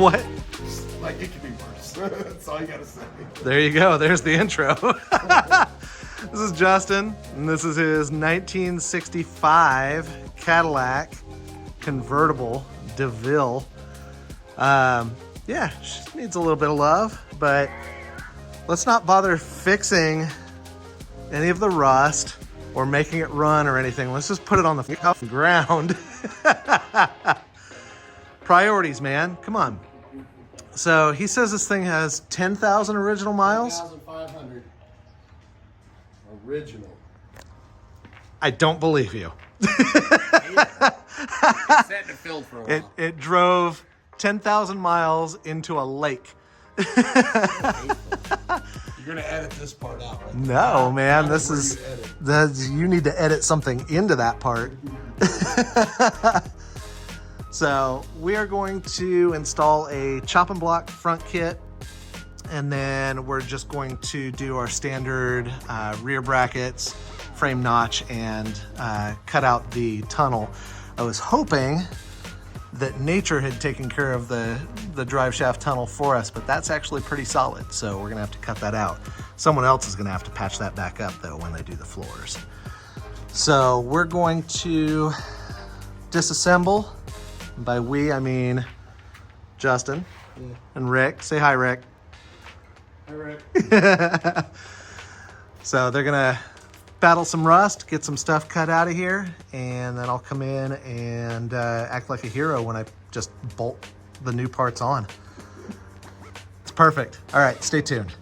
What? Like, it could be worse. That's all you gotta say. There you go. There's the intro. This is Justin, and this is his 1965 Cadillac Convertible DeVille. Yeah, she needs a little bit of love, but let's not bother fixing any of the rust or making it run or anything. Let's just put it on the ground. Priorities, man. Come on. So he says this thing has 10,000 original miles. 10,500 original. I don't believe you. It sat in the field for a while. It drove 10,000 miles into a lake. You're gonna edit this part out, right? No, man, How this were is you to edit? you need to edit something into that part. So we are going to install a Choppin Block front kit, and then we're just going to do our standard rear brackets, frame notch, and cut out the tunnel. I was hoping that nature had taken care of the drive shaft tunnel for us, but that's actually pretty solid, so we're gonna have to cut that out. Someone else is gonna have to patch that back up though when they do the floors. So we're going to disassemble. By we, I mean Justin and Rick. Say hi, Rick. All right. So they're gonna battle some rust, get some stuff cut out of here, and then I'll come in and act like a hero when I just bolt the new parts on. It's perfect. All right, stay tuned.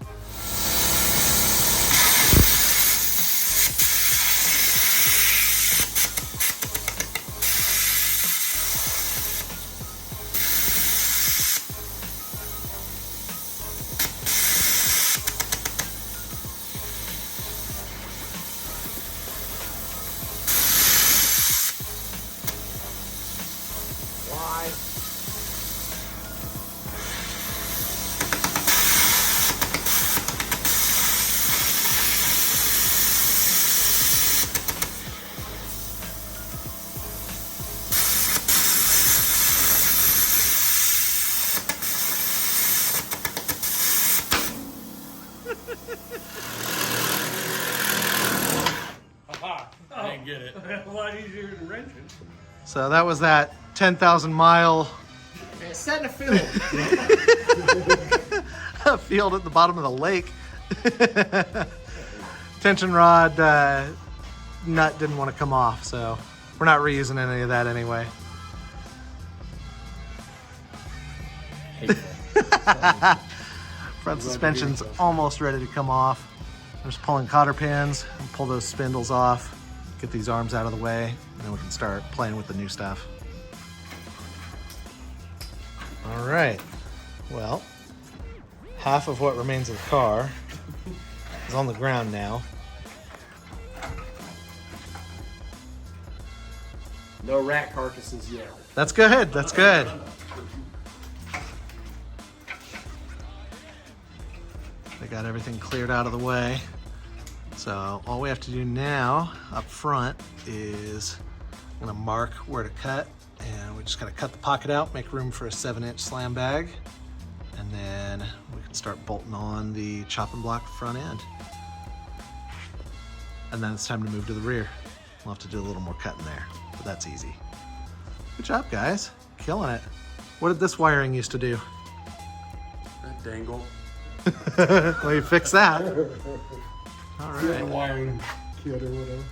Why? Aha! I didn't get it. A lot easier than wrenching. So that was that 10,000 mile It sat in the field. field at the bottom of the lake. Tension rod nut didn't want to come off, so we're not reusing any of that anyway. Front suspension's almost ready to come off. I'm just pulling cotter pins and pull those spindles off, get these arms out of the way, and then we can start playing with the new stuff. All right, well, half of what remains of the car is on the ground now. No rat carcasses yet. That's good, that's good. I got everything cleared out of the way. So all we have to do now up front is I'm gonna mark where to cut, and we just gotta cut the pocket out, make room for a 7-inch slam bag, and then we can start bolting on the Choppin Block front end. And then it's time to move to the rear. We'll have to do a little more cutting there, but that's easy. Good job, guys. Killing it. What did this wiring used to do? Dangle. Well, you fix that. All Yeah, right. wiring kit or whatever.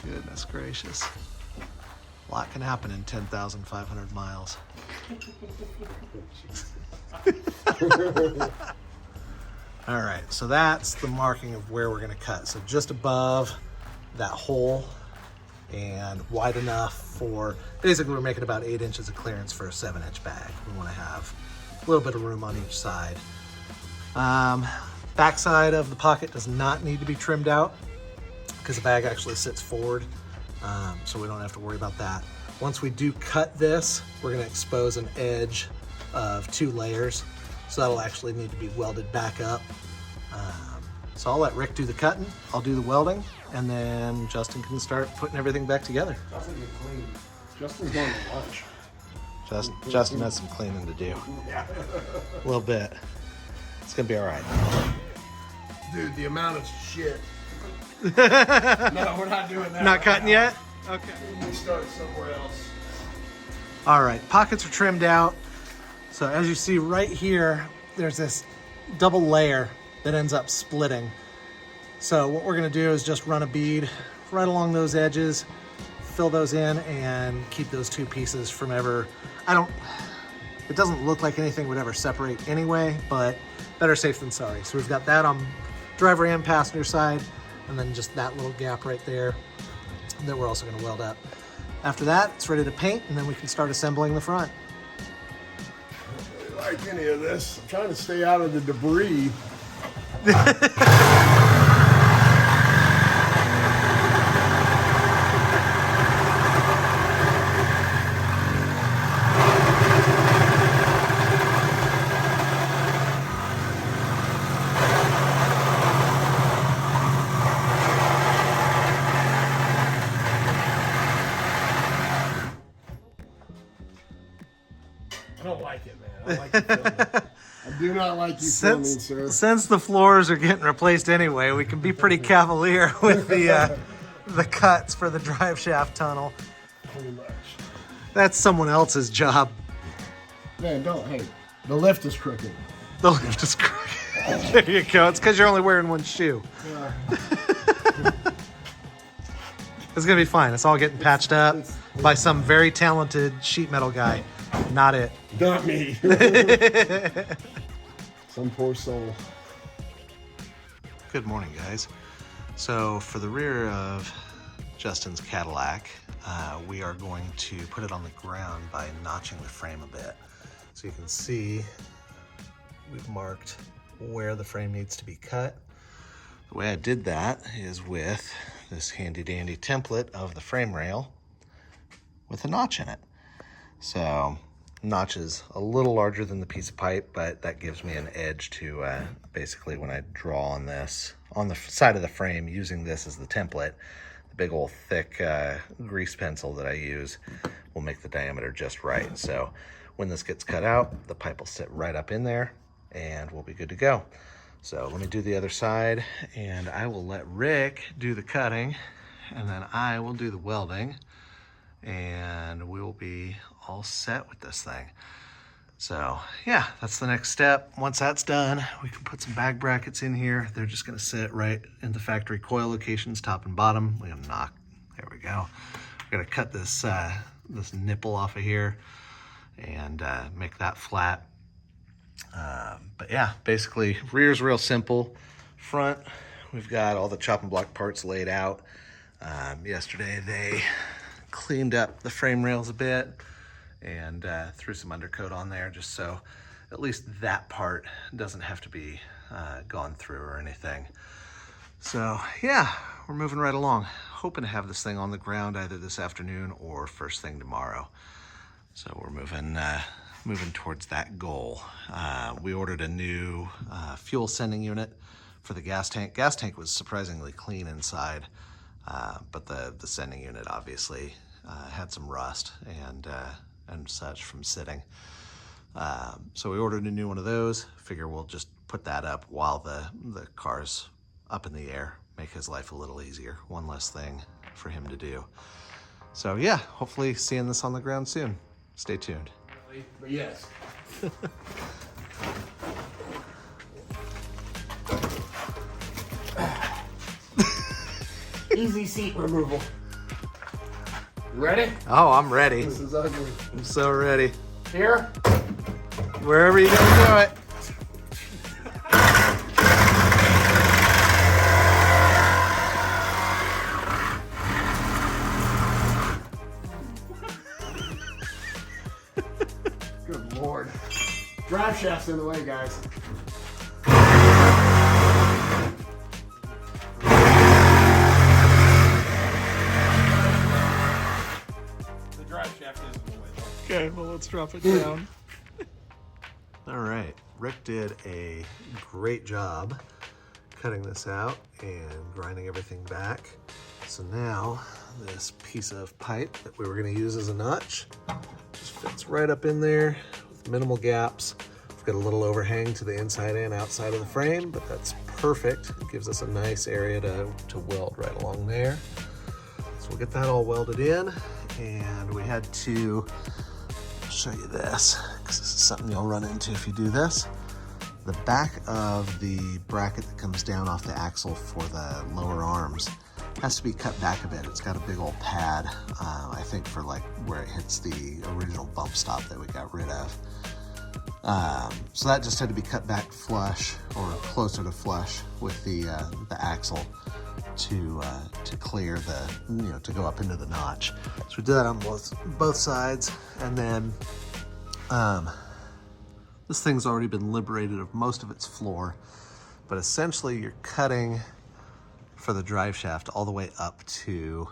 Goodness gracious. A lot can happen in 10,500 miles. All right, so that's the marking of where we're gonna cut. So just above that hole and wide enough for, basically we're making about 8 inches of clearance for a 7-inch bag. We wanna have a little bit of room on each side. Backside of the pocket does not need to be trimmed out because the bag actually sits forward, so we don't have to worry about that. Once we do cut this, we're gonna expose an edge of 2 layers, so that'll actually need to be welded back up. So I'll let Rick do the cutting, I'll do the welding, and then Justin can start putting everything back together. Justin get clean. Justin's going to lunch. Justin has some cleaning to do. A little bit. It's gonna be all right. Dude, the amount of shit. No, we're not doing that. Not cutting yet? Okay. We'll start somewhere else. All right, pockets are trimmed out. So as you see right here, there's this double layer that ends up splitting. So what we're gonna do is just run a bead right along those edges, fill those in, and keep those two pieces from ever, it doesn't look like anything would ever separate anyway, but better safe than sorry. So we've got that on driver and passenger side, and then just that little gap right there that we're also gonna weld up. After that, it's ready to paint, and then we can start assembling the front. I don't really like any of this. I'm trying to stay out of the debris. I don't like it, man. I don't like the filming. I do not like you filming, sir. Since the floors are getting replaced anyway, we can be pretty cavalier with the cuts for the drive shaft tunnel. Pretty much. That's someone else's job. Man, don't hate. The lift is crooked. The lift is crooked. There you go. It's because you're only wearing one shoe. Yeah. It's gonna be fine. It's all getting patched up by some very talented sheet metal guy. Not it. Not me. Some poor soul. Good morning, guys. So for the rear of Justin's Cadillac, we are going to put it on the ground by notching the frame a bit. So you can see we've marked where the frame needs to be cut. The way I did that is with this handy dandy template of the frame rail with a notch in it. So notch is a little larger than the piece of pipe, but that gives me an edge to basically when I draw on this, on the side of the frame, using this as the template, the big old thick grease pencil that I use will make the diameter just right. So when this gets cut out, the pipe will sit right up in there and we'll be good to go. So let me do the other side and I will let Rick do the cutting and then I will do the welding and we will be all set with this thing. So yeah, that's the next step. Once that's done, we can put some bag brackets in here. They're just gonna sit right in the factory coil locations, top and bottom. We're gonna knock, there we go. We're gonna cut this, this nipple off of here and make that flat. But yeah, basically rear's real simple. Front, we've got all the Choppin Block parts laid out. Yesterday they cleaned up the frame rails a bit and threw some undercoat on there just so at least that part doesn't have to be gone through or anything. So yeah, we're moving right along. Hoping to have this thing on the ground either this afternoon or first thing tomorrow. So we're moving towards that goal. We ordered a new fuel sending unit for the gas tank. Gas tank was surprisingly clean inside, but the sending unit obviously had some rust and such from sitting. So we ordered a new one of those. Figure we'll just put that up while the car's up in the air, make his life a little easier. One less thing for him to do. So yeah, hopefully seeing this on the ground soon. Stay tuned. But yes. Easy seat removal. You ready? Oh, I'm ready. This is ugly. I'm so ready. Here? Wherever you gonna do it. Good Lord. Drive shaft's in the way, guys. The drive shaft is in the way. Okay, well, let's drop it down. All right, Rick did a great job cutting this out and grinding everything back. So now this piece of pipe that we were gonna use as a notch Just fits right up in there with minimal gaps. We've got a little overhang to the inside and outside of the frame, but that's perfect. It gives us a nice area to weld right along there. So we'll get that all welded in, and we had to show you this, because this is something you'll run into if you do this. The back of the bracket that comes down off the axle for the lower arms has to be cut back a bit. It's got a big old pad, I think for like where it hits the original bump stop that we got rid of. So that just had to be cut back flush, or closer to flush with the axle to clear the, to go up into the notch. So we did that on both sides, and then this thing's already been liberated of most of its floor, but essentially you're cutting for the drive shaft all the way up to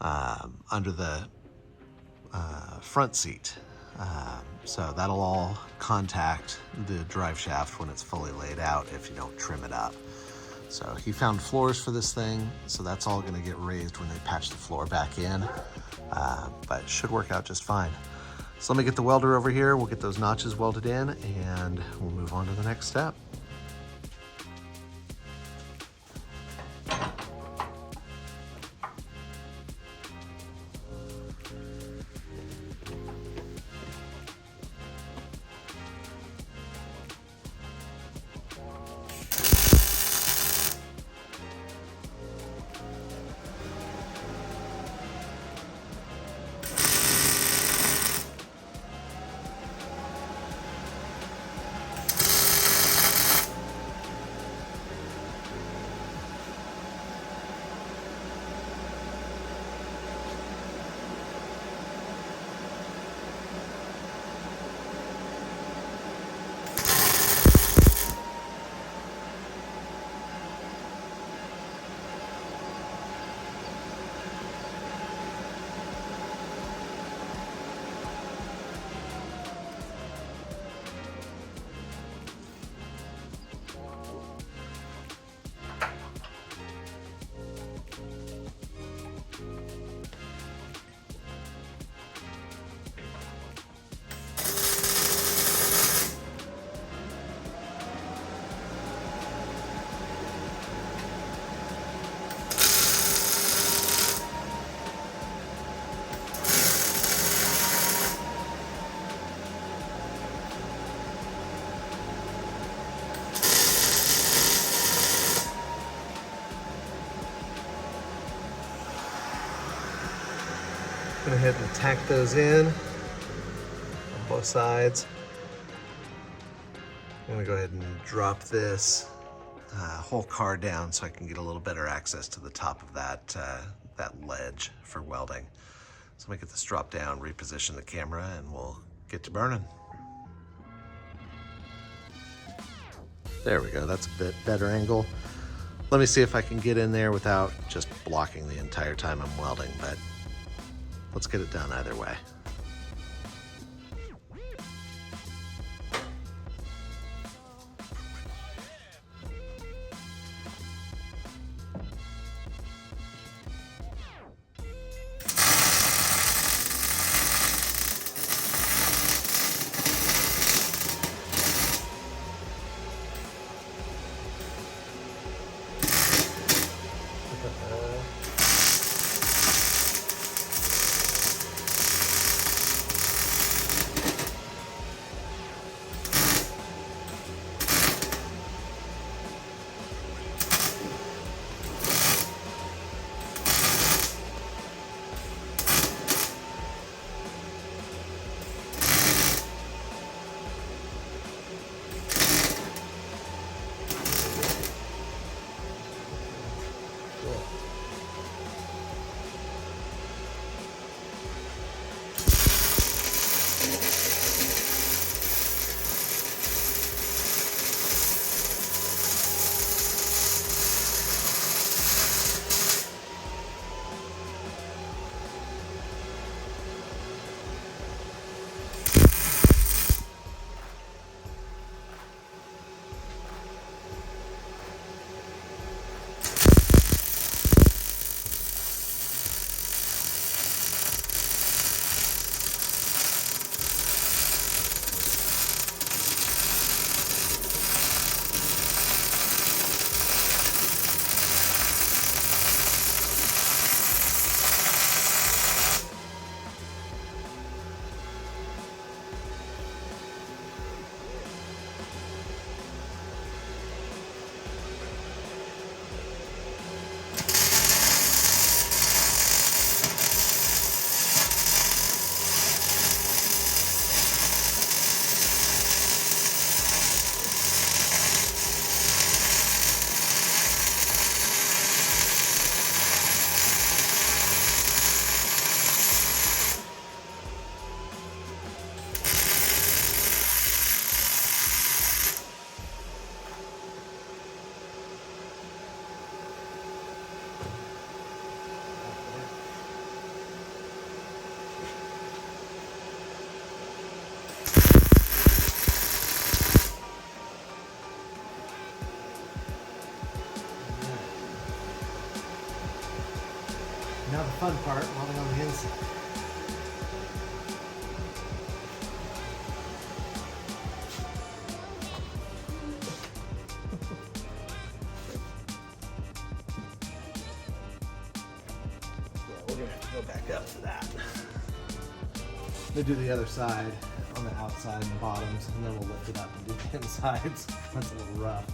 under the front seat. So that'll all contact the drive shaft when it's fully laid out if you don't trim it up. So he found floors for this thing, so that's all gonna get raised when they patch the floor back in, but it should work out just fine. So let me get the welder over here, we'll get those notches welded in, and we'll move on to the next step. Go ahead and tack those in on both sides. I'm gonna go ahead and drop this whole car down so I can get a little better access to the top of that ledge for welding. So let me get this drop down, reposition the camera, and we'll get to burning. There we go, that's a bit better angle. Let me see if I can get in there without just blocking the entire time I'm welding, but let's get it done either way. Now the fun part, welding on the inside. We're gonna have to go back up for that. They do the other side on the outside and bottoms, and then we'll lift it up and do the insides. That's a little rough.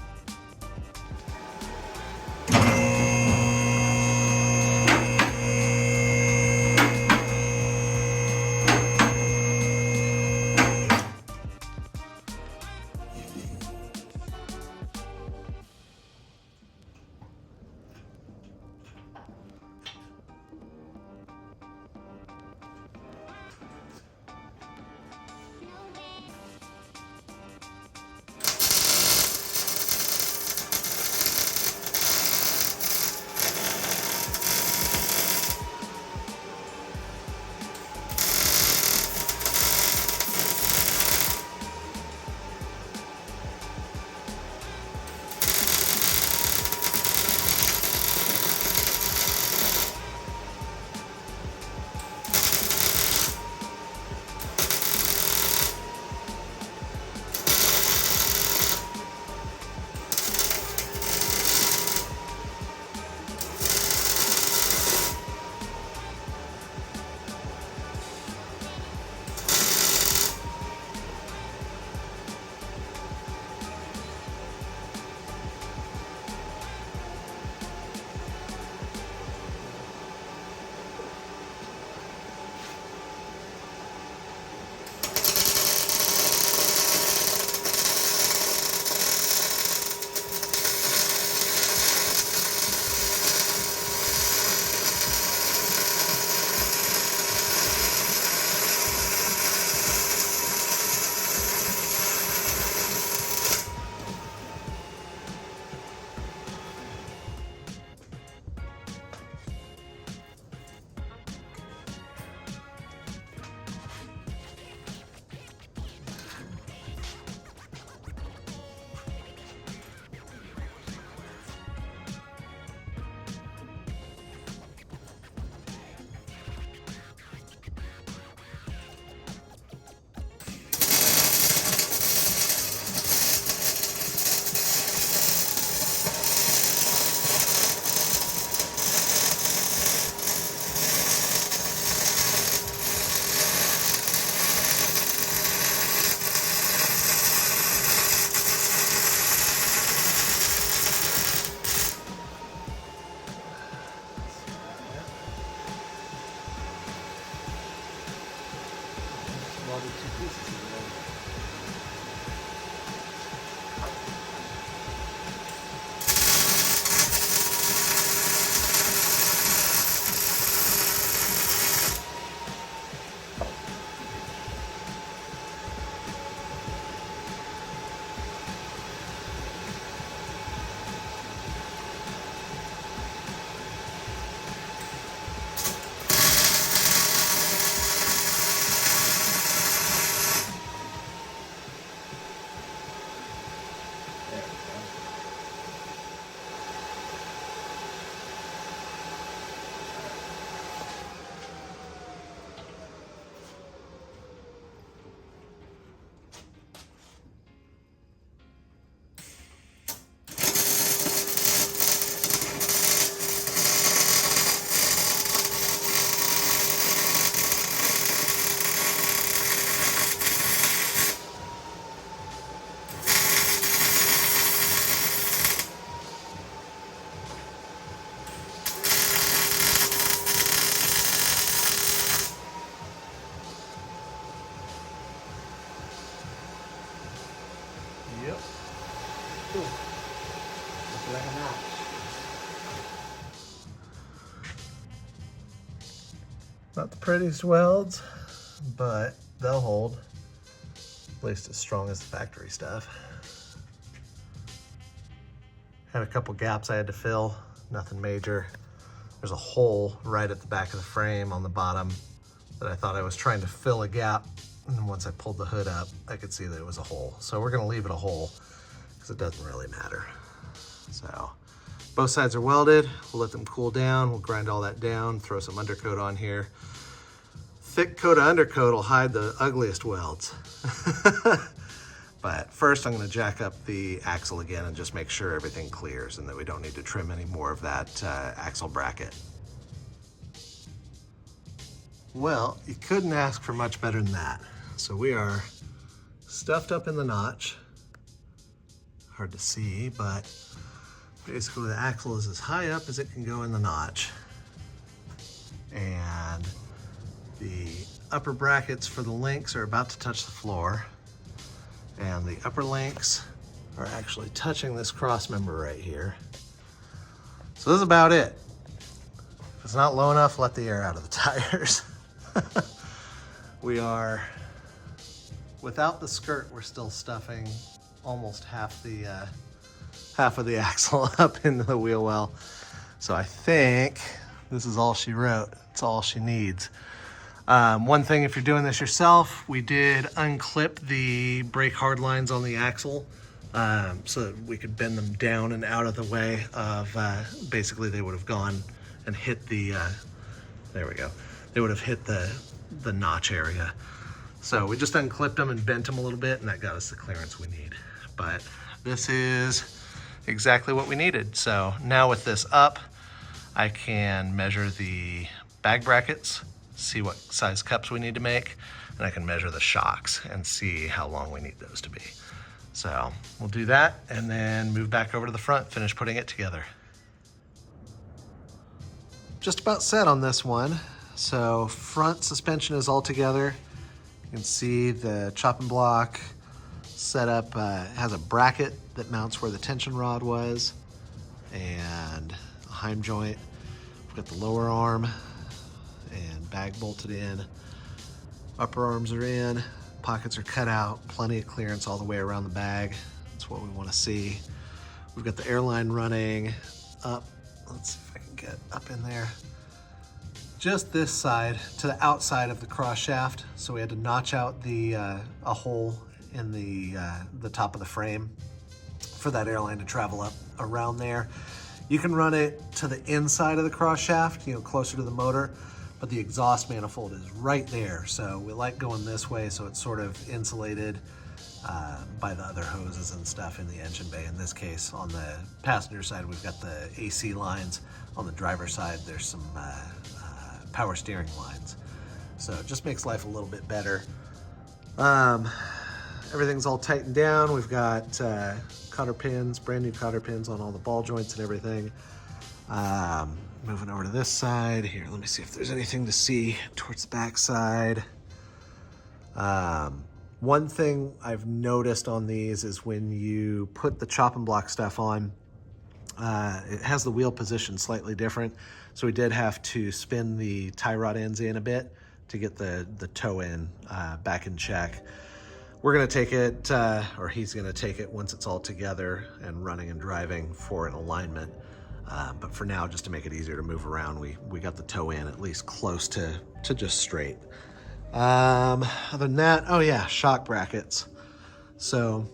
Not the prettiest welds, but they'll hold. At least as strong as the factory stuff. Had a couple gaps I had to fill, nothing major. There's a hole right at the back of the frame on the bottom that I thought I was trying to fill a gap. And once I pulled the hood up, I could see that it was a hole. So we're gonna leave it a hole because it doesn't really matter. So, Both sides are welded. We'll let them cool down. We'll grind all that down, throw some undercoat on here. Thick coat of undercoat will hide the ugliest welds. But first I'm going to jack up the axle again and just make sure everything clears and that we don't need to trim any more of that axle bracket. Well, you couldn't ask for much better than that. So we are stuffed up in the notch. Hard to see, but basically the axle is as high up as it can go in the notch. And the upper brackets for the links are about to touch the floor. And the upper links are actually touching this cross member right here. So this is about it. If it's not low enough, let the air out of the tires. We are, without the skirt, we're still stuffing almost half of the axle up into the wheel well. So I think this is all she wrote. It's all she needs. One thing, if you're doing this yourself, we did unclip the brake hard lines on the axle so that we could bend them down and out of the way of, basically they would have gone and hit the, there we go. They would have hit the notch area. So we just unclipped them and bent them a little bit, and that got us the clearance we need. But this is exactly what we needed. So now with this up, I can measure the bag brackets, see what size cups we need to make, and I can measure the shocks and see how long we need those to be. So we'll do that and then move back over to the front, finish putting it together. Just about set on this one. So front suspension is all together. You can see the Choppin Block setup has a bracket that mounts where the tension rod was and a heim joint. We've got the lower arm and bag bolted in. Upper arms are in, pockets are cut out, plenty of clearance all the way around the bag. That's what we want to see. We've got the airline running up. Let's see if I can get up in there. Just this side to the outside of the cross shaft. So we had to notch out the a hole in the top of the frame for that airline to travel up around there. You can run it to the inside of the cross shaft, you know, closer to the motor, but the exhaust manifold is right there. So we like going this way so it's sort of insulated by the other hoses and stuff in the engine bay. In this case, on the passenger side, we've got the AC lines. On the driver's side, there's some power steering lines. So it just makes life a little bit better. Everything's all tightened down. We've got cotter pins, brand new cotter pins on all the ball joints and everything. Moving over to this side here. Let me see if there's anything to see towards the back side. One thing I've noticed on these is when you put the Choppin Block stuff on, it has the wheel position slightly different. So we did have to spin the tie rod ends in a bit to get the toe in back in check. We're gonna take it, or he's gonna take it once it's all together and running and driving for an alignment. But for now, just to make it easier to move around, we got the toe in at least close to just straight. Other than that, oh yeah, shock brackets. So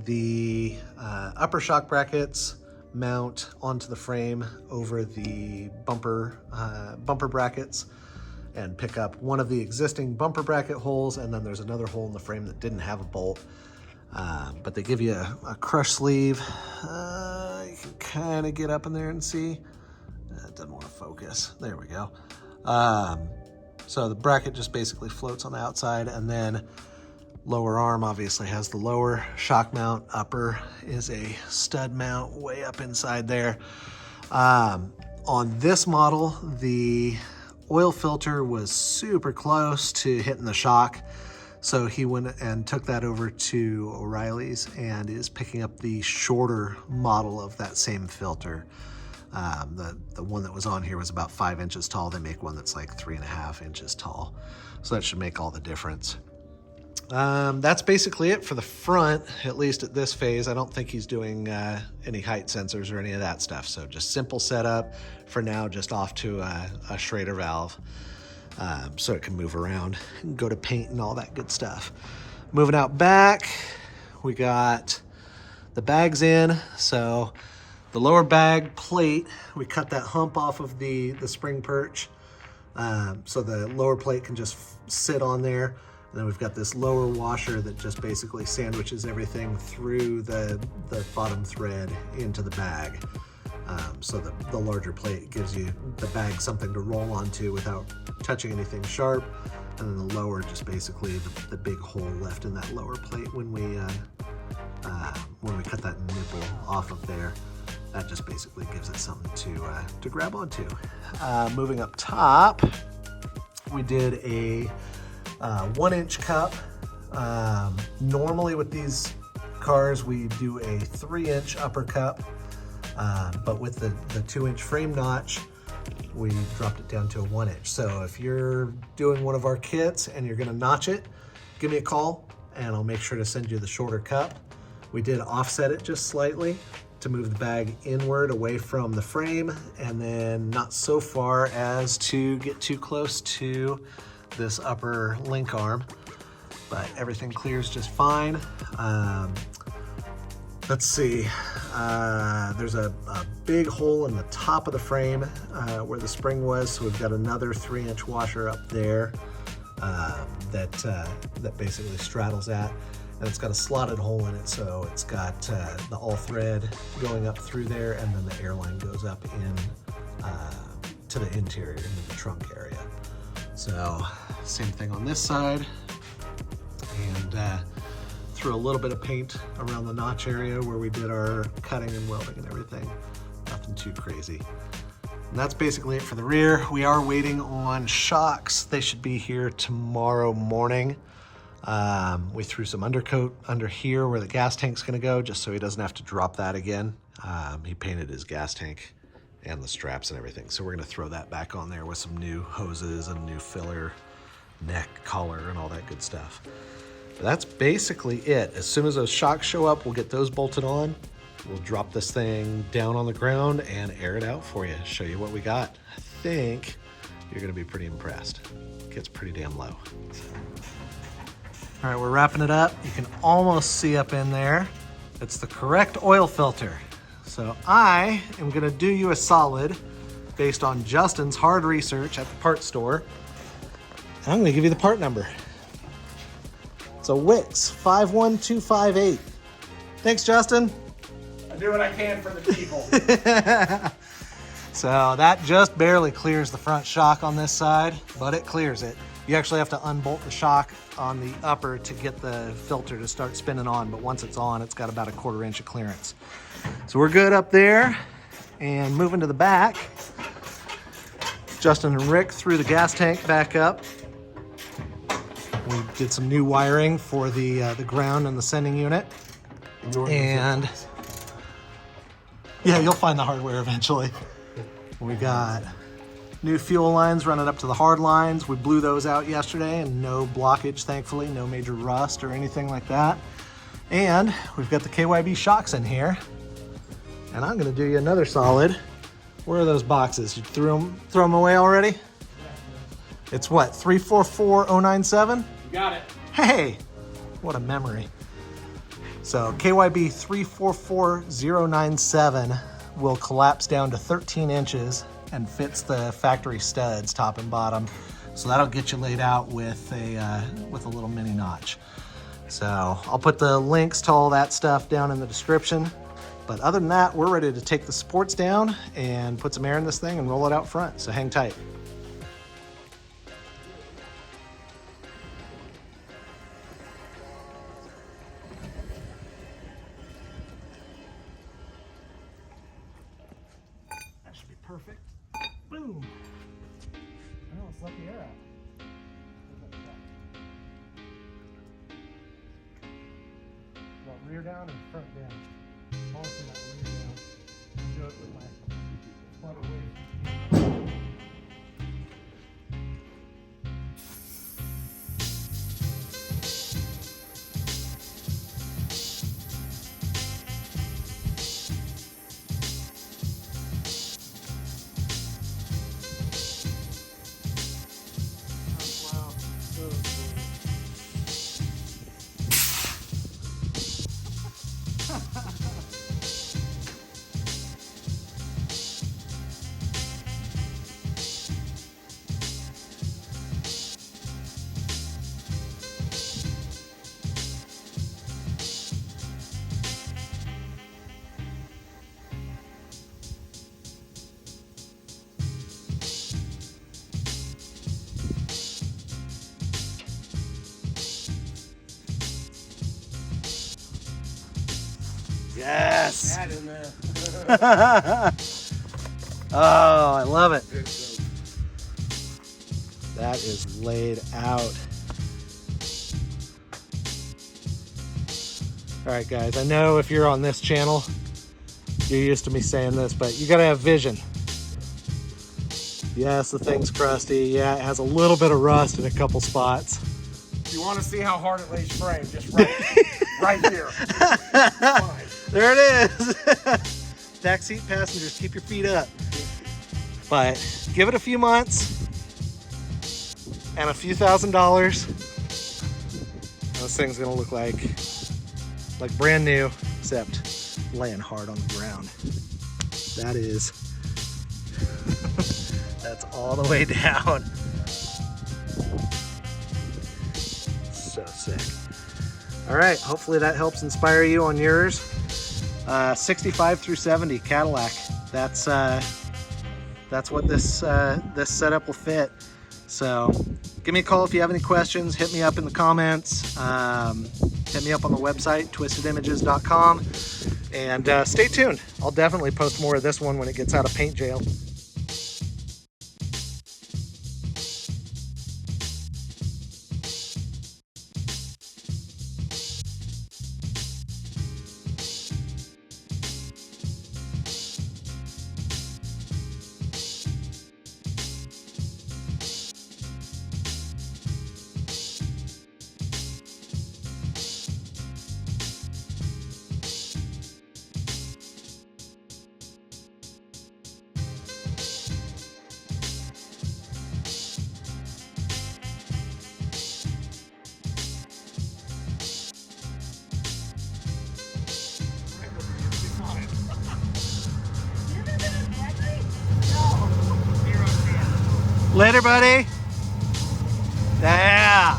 the upper shock brackets mount onto the frame over the bumper brackets and pick up one of the existing bumper bracket holes, and then there's another hole in the frame that didn't have a bolt. But they give you a crush sleeve. You can kind of get up in there and see. It doesn't want to focus. There we go. So the bracket just basically floats on the outside, and then lower arm obviously has the lower shock mount. Upper is a stud mount way up inside there. On this model, the oil filter was super close to hitting the shock. So he went and took that over to O'Reilly's and is picking up the shorter model of that same filter. The one that was on here was about 5 inches tall. They make one that's like 3.5 inches tall. So that should make all the difference. That's basically it for the front, at least at this phase. I don't think he's doing any height sensors or any of that stuff. So just simple setup for now, just off to a Schrader valve. So it can move around and go to paint and all that good stuff. Moving out back, we got the bags in. So The lower bag plate, we cut that hump off of the spring perch, so the lower plate can just sit on there. And then we've got this lower washer that just basically sandwiches everything through the bottom thread into the bag. So the larger plate gives you the bag something to roll onto without touching anything sharp. And then the lower, just basically the big hole left in that lower plate when we cut that nipple off of there. That just basically gives it something to grab onto. Moving up top, we did a 1-inch cup. Normally with these cars, we do a 3-inch upper cup, but with the 2-inch frame notch, we dropped it down to a 1-inch. So if you're doing one of our kits and you're gonna notch it, give me a call and I'll make sure to send you the shorter cup. We did offset it just slightly to move the bag inward away from the frame, and then not so far as to get too close to this upper link arm, but everything clears just fine. Let's see, there's a big hole in the top of the frame where the spring was, so we've got another 3-inch washer up there that basically straddles that. And it's got a slotted hole in it, so it's got the all thread going up through there, and then the airline goes up in to the interior, into the trunk area. So same thing on this side, and threw a little bit of paint around the notch area where we did our cutting and welding and everything. Nothing too crazy. And that's basically it for the rear. We are waiting on shocks. They should be here tomorrow morning. We threw some undercoat under here where the gas tank's gonna go, just so he doesn't have to drop that again. He painted his gas tank and the straps and everything. So we're gonna throw that back on there with some new hoses and new filler, neck, collar, and all that good stuff. But that's basically it. As soon as those shocks show up, we'll get those bolted on. We'll drop this thing down on the ground and air it out for you, show you what we got. I think you're gonna be pretty impressed. It gets pretty damn low. All right, we're wrapping it up. You can almost see up in there. It's the correct oil filter. So I am gonna do you a solid based on Justin's hard research at the parts store. And I'm gonna give you the part number. It's a Wix 51258. Thanks, Justin. I do what I can for the people. So that just barely clears the front shock on this side, but it clears it. You actually have to unbolt the shock on the upper to get the filter to start spinning on, but once it's on, it's got about a 1/4 inch of clearance. So we're good up there. And moving to the back, Justin and Rick threw the gas tank back up. We did some new wiring for the ground and the sending unit. And yeah, you'll find the hardware eventually. We got new fuel lines running up to the hard lines. We blew those out yesterday and no blockage, thankfully, no major rust or anything like that. And we've got the KYB shocks in here. And I'm gonna do you another solid. Where are those boxes? You throw them away already? It's what, 344097? You got it. Hey, what a memory. So KYB 344097 will collapse down to 13 inches and fits the factory studs top and bottom. So that'll get you laid out with a little mini notch. So I'll put the links to all that stuff down in the description. But other than that, we're ready to take the supports down and put some air in this thing and roll it out front. So hang tight. That should be perfect. Boom. Well, let's let the air out. Well, rear down and front down. Also that rear down. Do it with my butt away. nice. That in there. Oh, I love it. Good stuff. That is laid out. All right, guys, I know if you're on this channel, you're used to me saying this, but you gotta have vision. Yes, the thing's crusty. Yeah, it has a little bit of rust in a couple spots. If you want to see how hard it lays frame, just right here. Fine. There it is. Backseat passengers, keep your feet up. But give it a few months and a few $1,000s. This thing's gonna look like brand new, except laying hard on the ground. That is, that's all the way down. So sick. All right, hopefully that helps inspire you on yours. 65 through 70 Cadillac. That's what this this setup will fit. So give me a call if you have any questions. Hit me up in the comments. Hit me up on the website, twistedimages.com. And stay tuned. I'll definitely post more of this one when it gets out of paint jail. Later, buddy. Yeah.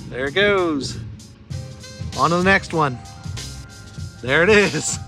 There it goes. On to the next one. There it is.